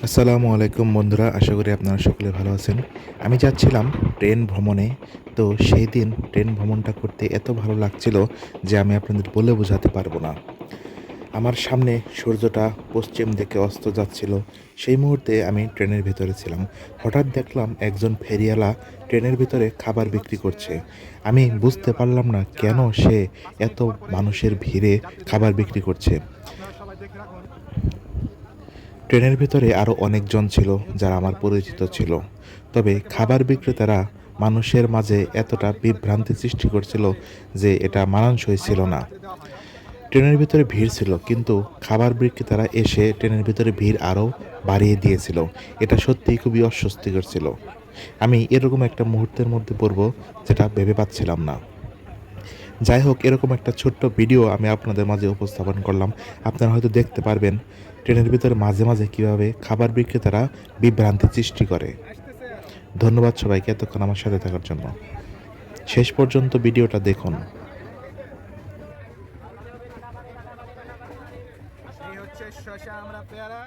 আসসালামু আলাইকুম বন্ধুরা, আশা করি আপনারা সকলে ভালো আছেন। আমি যাচ্ছিলাম ট্রেন ভ্রমণে। তো সেই দিন ট্রেন ভ্রমণটা করতে এত ভালো লাগছিল যে আমি আপনাদের বলে বোঝাতে পারবো না। আমার সামনে সূর্যটা পশ্চিম দিকে অস্ত যাচ্ছিল। সেই মুহূর্তে আমি ট্রেনের ভিতরে ছিলাম। হঠাৎ দেখলাম একজন ফেরিওয়ালা ট্রেনের ভিতরে খাবার বিক্রি করছে। আমি বুঝতে পারলাম না কেন সে এত মানুষের ভিড়ে খাবার বিক্রি করছে। ট্রেনের ভেতরে আরও অনেকজন ছিল যারা আমার পরিচিত ছিল। তবে খাবার বিক্রেতারা মানুষের মাঝে এতটা বিভ্রান্তি সৃষ্টি করছিল যে এটা মানানসই ছিল না। ট্রেনের ভিতরে ভিড় ছিল, কিন্তু খাবার বিক্রেতারা এসে ট্রেনের ভিতরে ভিড় আরও বাড়িয়ে দিয়েছিল। এটা সত্যিই খুবই অস্বস্তিকর ছিল। আমি এরকম একটা মুহূর্তের মধ্যে পড়ব যেটা ভেবে পাচ্ছিলাম না। যাই হোক, এরকম একটা ছোট্ট ভিডিও আমি আপনাদের মাঝে উপস্থাপন করলাম। আপনারা হয়তো দেখতে পারবেন ট্রেনের ভিতরে মাঝে মাঝে কীভাবে খাবার বিক্রেতারা বিভ্রান্তি সৃষ্টি করে। ধন্যবাদ সবাইকে এতক্ষণ আমার সাথে থাকার জন্য। শেষ পর্যন্ত ভিডিওটা দেখুন। এই হচ্ছে শসা আমরা পেয়ারা